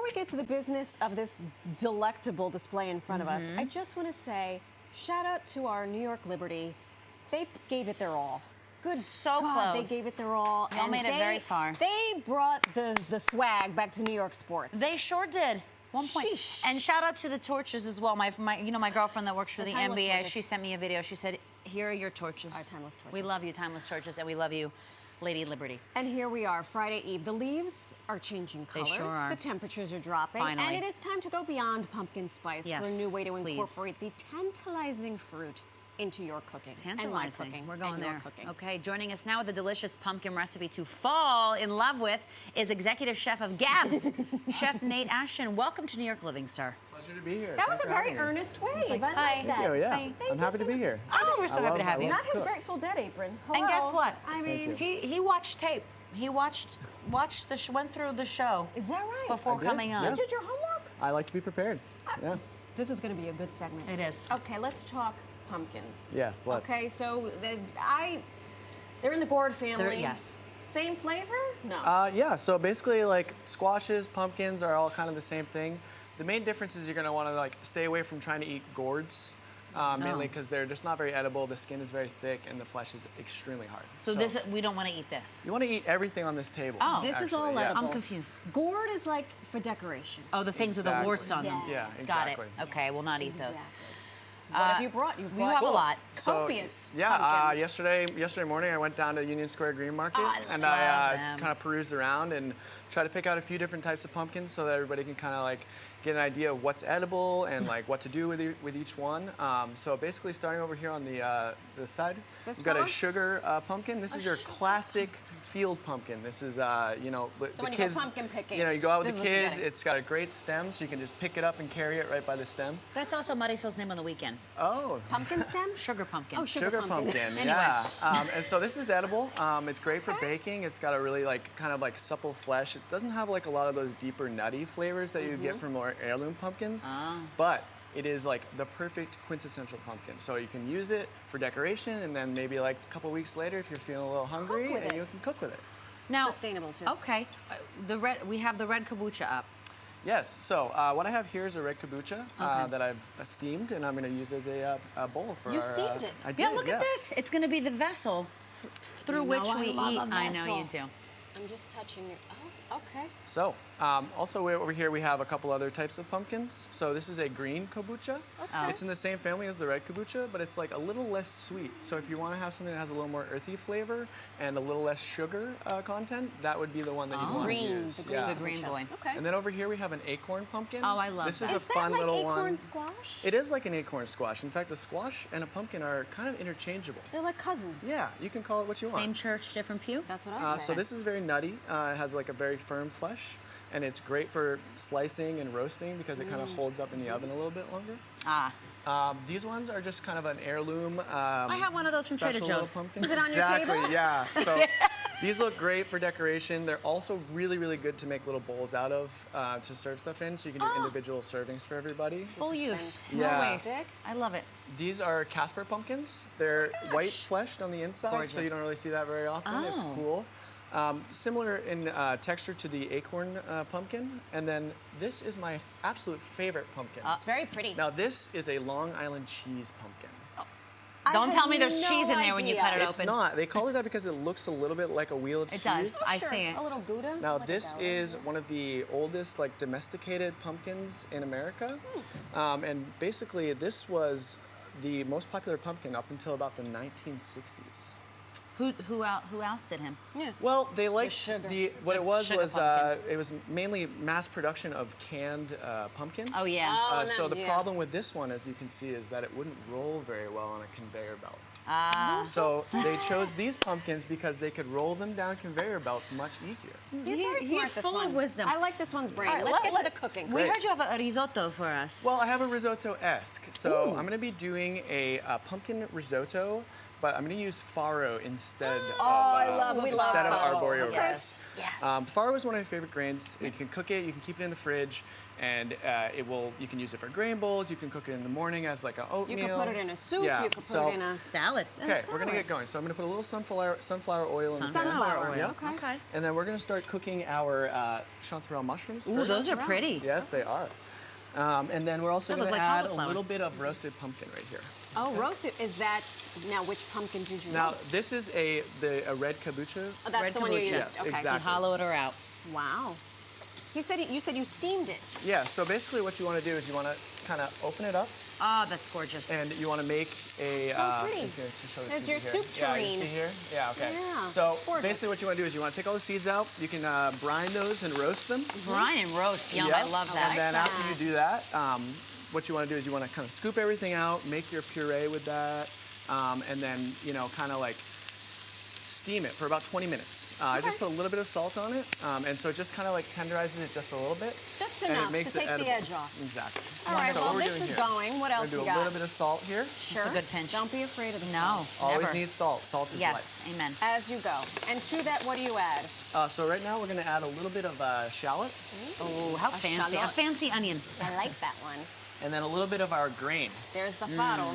we get to the business of this delectable display in front of us, I just want to say, shout out to our New York Liberty. They gave it their all. Good so God, close. they gave it their all. Y'all made it very far. They brought the swag back to New York sports. They sure did. One point. Sheesh. And shout out to the torches as well. My girlfriend that works for the NBA, torches. she sent me a video. She said, here are your torches. Our timeless torches. We love you, Timeless Torches, and we love you, Lady Liberty. And here we are, Friday Eve. The leaves are changing colors. They sure are. The temperatures are dropping. Finally. And it is time to go beyond pumpkin spice for a new way to please. incorporate the tantalizing fruit into your cooking. Tantalizing. And my cooking. We're going and your there. Cooking. Okay, joining us now with a delicious pumpkin recipe to fall in love with is executive chef of Gabs, Chef Nate Ashton. Welcome to New York Living Star. Pleasure to be here. That was a very earnest wave. I like that. Thank you, yeah. Hi. I'm happy to be here. Oh, we're so happy to have you. Not his Grateful Dead apron. Hello. And guess what? I mean, He watched tape. He went through the show. Is that right? Before I did, coming on. yeah. You did your homework? I like to be prepared. Yeah. This is going to be a good segment. It is. Okay, let's talk pumpkins. Yes, let's. Okay, so they're in the gourd family. Yes. Same flavor? No. Yeah, so basically like squashes, pumpkins are all kind of the same thing. The main difference is you're gonna wanna like stay away from trying to eat gourds, mainly because they're just not very edible. The skin is very thick and the flesh is extremely hard. So we don't want to eat this. You wanna eat everything on this table. Oh. This is actually, all yeah. edible. I'm confused. Gourd is like for decoration. Oh, the things with the Exactly. warts on them. Yeah, Got exactly. it. Okay, we'll not eat those. Exactly. What have you brought? We have a lot. Copious Yeah, pumpkins. yesterday morning I went down to Union Square Green Market and love I them. kind of perused around and tried to pick out a few different types of pumpkins so that everybody can kind of like get an idea of what's edible and like what to do with each one. So basically, starting over here on the side, This we've got a one? sugar pumpkin. This is your classic field pumpkin. This is you know So the when you kids. go pumpkin picking, You know, you go out with this the is what you're kids. getting. It's got a great stem, so you can just pick it up and carry it right by the stem. That's also Marisol's name on the weekend. Oh. Pumpkin stem? Sugar pumpkin. Oh, Sugar pumpkin, Anyway. yeah. And so this is edible. It's great for baking. It's got a really kind of supple flesh. It doesn't have like a lot of those deeper nutty flavors that you get from more heirloom pumpkins, but it is like the perfect quintessential pumpkin. So you can use it for decoration, and then maybe like a couple weeks later, if you're feeling a little hungry, with and it. you can cook with it. Now, Sustainable too. Okay, we have the red kombucha up. Yes. So what I have here is a red kombucha that I've steamed, and I'm going to use as a bowl for. You our, steamed it? I did. Yeah, look at this. It's going to be the vessel through You know which I we love eat. a I know you vessel. do. I'm just touching it. Oh, okay. So, also over here we have a couple other types of pumpkins. So this is a green kombucha. Okay. It's in the same family as the red kombucha, but it's like a little less sweet. So if you want to have something that has a little more earthy flavor and a little less sugar content, that would be the one that you'd want to Green, use. the green The green boy. Okay. And then over here we have an acorn pumpkin. Oh, I love this that. is a Is that fun like little acorn one. squash? It is like an acorn squash. In fact, a squash and a pumpkin are kind of interchangeable. They're like cousins. Yeah, you can call it what you want. Same church, different pew. That's what I So said. this is very nutty. It has like a very firm flesh, and it's great for slicing and roasting because it kind of holds up in the oven a little bit longer. These ones are just kind of an heirloom. I have one of those from Trader special little Joe's. pumpkin. Is it on your exactly, table? yeah. So these look great for decoration. They're also really, really good to make little bowls out of to serve stuff in. So you can do individual servings for everybody. Full use. Yeah. No waste. I love it. These are Casper pumpkins. They're white fleshed on the inside, so you Gorgeous. don't really see that very often. It's Oh. cool. Similar in texture to the acorn pumpkin. And then this is my absolute favorite pumpkin. It's very pretty. Now this is a Long Island cheese pumpkin. Don't tell me there's no cheese in there when you idea. cut it It's open. not. They call it that because it looks a little bit like a wheel of It cheese. does. I Sure, see it. A little Gouda. Now like a this deli. is one of the oldest domesticated pumpkins in America. And basically this was the most popular pumpkin up until about the 1960s. Who ousted him? Yeah. Well, they liked sugar. what The it was sugar pumpkin. it was mainly mass production of canned pumpkin. Oh yeah. Oh, no, So the yeah. problem with this one, as you can see, is that it wouldn't roll very well on a conveyor belt. So they chose these pumpkins because they could roll them down conveyor belts much easier. He's very You're smart, this full of one. wisdom. I like this one's brain. All right, Let's get to the cooking. We heard you have a risotto for us. Well, I have a risotto-esque. So I'm going to be doing a pumpkin risotto but I'm gonna use farro instead we love instead of farro. arborio Okay. rice. Yes. Farro is one of my favorite grains. You can cook it, you can keep it in the fridge, and you can use it for grain bowls. You can cook it in the morning as like an You oatmeal. can put it in a soup. Yeah, You can so- put it in a Salad. Okay, we're gonna get going. So I'm gonna put a little sunflower oil in the pan. sunflower oil. Yeah. Okay. And then we're gonna start cooking our chanterelle mushrooms Ooh, first. those are pretty. Yes, they are. And then we're also They going look to like add a cauliflower. little bit of roasted pumpkin right here. Oh, roasted. Is that now? Which pumpkin did you Now, roast? this is a red kabocha. Oh, that's red the one you kabocha. used. Yes, Okay. exactly. Hollowed her out. Wow. You said you steamed it. Yeah, so basically what you want to do is you want to kind of open it up Oh, that's gorgeous. and you want to make a... pretty. here, to show it There's to you your here. soup Yeah, tureen. you see here? Yeah, okay. Yeah, So gorgeous. basically what you want to do is you want to take all the seeds out. You can brine those and roast them. Brian roast. Yum, Yeah. I love that. And then that. after you do that, what you want to do is you want to kind of scoop everything out, make your puree with that, and then, kind of like steam it for about 20 minutes. I just put a little bit of salt on it, and so it just kind of like tenderizes it just a little bit. Just and enough it makes to take it edible. the edge off. Exactly. All right. So Well, what we're this doing is here, going. What we're else gonna you do a got? little bit of salt here. Sure. It's a good pinch. Don't be afraid of the No, salt. Always never. need salt. Salt is Yes, amen. As you go. And to that, what do you add? life. So right now we're going to add a little bit of shallot, Oh, how fancy. A shallot. fancy onion. I like that one. and then a little bit of our grain. There's the farro.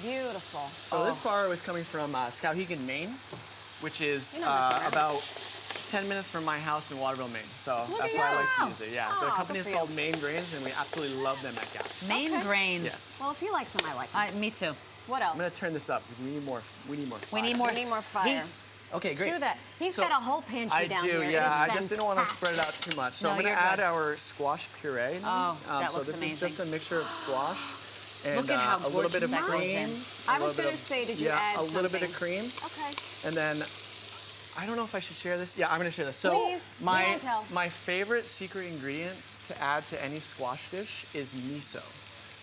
Beautiful. So this farro is coming from Skowhegan, Maine, which is You know this already. about 10 minutes from my house in Waterville, Maine. So that's at why I like you. to use it. Yeah, Oh, the company good is for called you. Maine Grains, and we absolutely love them at Gaps. Main Okay. grain. Yes. Well, if you like some, I like them. Me too. What else? I'm gonna turn this up because we need more. We need more. We fire. need more. We need more fire. Okay, great. To that. He's So, got a whole pantry I down do, here. It yeah. is I just didn't want to spread it out fantastic. too much. So No, I'm gonna you're add good. our squash puree. Oh, that so looks this amazing. is just a mixture of squash and Look at how a little bit of gorgeous that goes cream. in. I a was little bit gonna of- say, did you yeah, add a little bit of something? cream, Okay. and then I don't know if I should share this. Yeah, I'm gonna share this. So Please, my don't tell. my favorite secret ingredient to add to any squash dish is miso.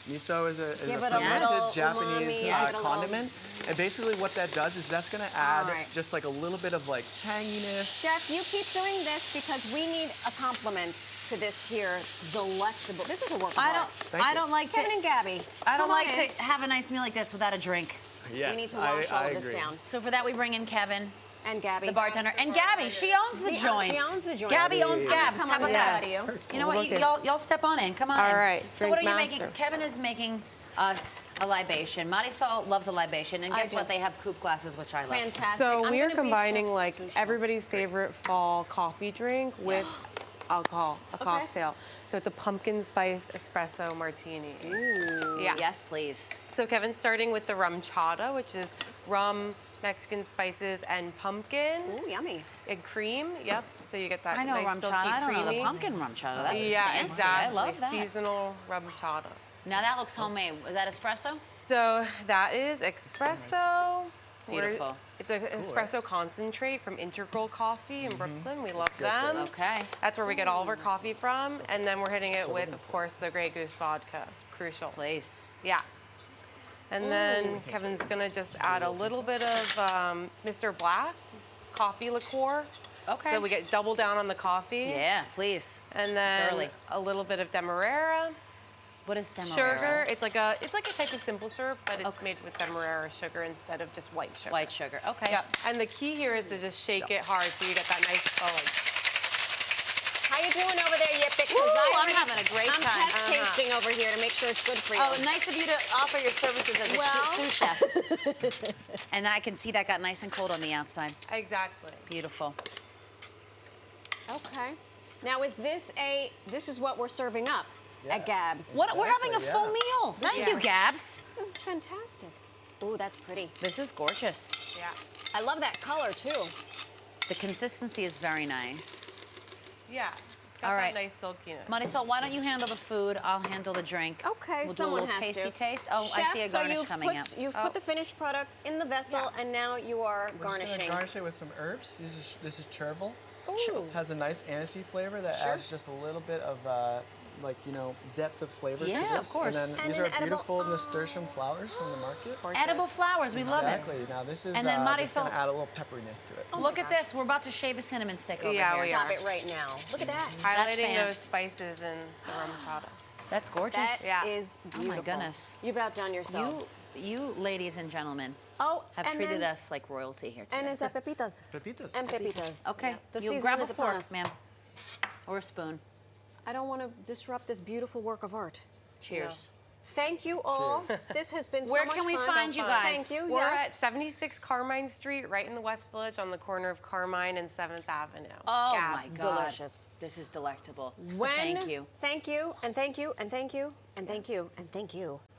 Miso is a Give it a fermented little Japanese umami, give it a little- condiment, and basically what that does is that's gonna add right. just like a little bit of like tanginess. Chef, you keep doing this because we need a compliment to this here delectable. This is a work of I art. don't. Thank I you. don't like to. Kevin and Gabby. I don't come on like in. to have a nice meal like this without a drink. Yes, We need to wash all I of this agree. down. So for that, we bring in Kevin, And Gabby. the bartender, and Gabby. She owns the She joint. owns the joint. Gabby owns Gabby. Gabs. Come How on about inside that? of you. You know what? Okay. Y'all step on in. Come on All in. right, So what are drink you making? master. Kevin is making us a libation. Marisol loves a libation, and I guess do. what? They have coupe glasses, which I love. Fantastic. So I'm we are gonna be combining Chef's like sous chef. everybody's favorite fall coffee drink with alcohol, a cocktail. So it's a pumpkin spice espresso martini. Ooh. Yeah. Yes, please. So Kevin's starting with the rum chata, which is rum, Mexican spices, and pumpkin Ooh, yummy. and cream. Yep. So you get that I know nice rum silky chata. I don't know the creamy. pumpkin rum chata. That's Yeah, fancy. exactly. I love that. Seasonal rum chata. Now that looks homemade. Was that espresso? So that is espresso. Beautiful. It's an espresso concentrate from Integral Coffee in Brooklyn. We love good for them. Okay. That's where we get all of our coffee from. And then we're hitting it with, of course, the Grey Goose vodka. Crucial. Please. Yeah. And then Kevin's gonna just add a little bit of Mr. Black coffee liqueur. Okay. So we get double down on the coffee. Yeah, please. And then early. a little bit of Demerara. What is demerara? Sugar. It's like a type of simple syrup, but it's made with Demerara sugar instead of just white sugar. White sugar. Okay. Yep. And the key here is to just shake it hard so you get that nice foam. How you doing over there, Yippit? Woo, I'm having a great I'm time. test tasting over here to make sure it's good for you. Oh, nice of you to offer your services as a Well. sous chef. And I can see that got nice and cold on the outside. Exactly. Beautiful. Okay. Now, this is what we're serving up at Gab's. What? We're having a Exactly, full yeah. meal. Thank Yeah. you, Gabs. This is fantastic. Ooh, that's pretty. This is gorgeous. Yeah. I love that color, too. The consistency is very nice. Yeah. It's got All that right. nice silkiness. Marisol, why don't you handle the food? I'll handle the drink. Okay, We'll someone do a little has tasty to. taste. Oh, Chef, I see a so garnish you've coming up. You've put the finished product in the vessel, Yeah. and now you are We're just garnishing. gonna garnish it with some herbs. This is chervil. Ooh. Has a nice anisey flavor that Sure. adds just a little bit of depth of flavor to Yeah, of this. course. And then And these an are edible- beautiful nasturtium flowers from the market. Edible flowers, we love it. Exactly. Now this is And then just gonna Marisol- add a little pepperiness to it. Look at this. We're about to shave a cinnamon stick over Yeah, here. we Stop are. it right now. Look at that. Highlighting fan. those spices in the rum chata. That's gorgeous. That is Yeah. beautiful. Oh my goodness. You've outdone yourselves. You ladies and gentlemen, Oh, have and treated then- us like royalty here today. And it's a pepitas. Pepitas. And pepitas. Okay, Yeah. The you'll season grab a is upon fork, us. ma'am. Or a spoon. I don't want to disrupt this beautiful work of art. Cheers. Thank you all. This has been Where so much can we fun. find you guys? Thank you. We're yes. at 76 Carmine Street, right in the West Village, on the corner of Carmine and 7th Avenue. Oh Gab's. my God. delicious. This is delectable. When, Thank you. Thank you, and thank you, and thank you, and thank you, and thank you.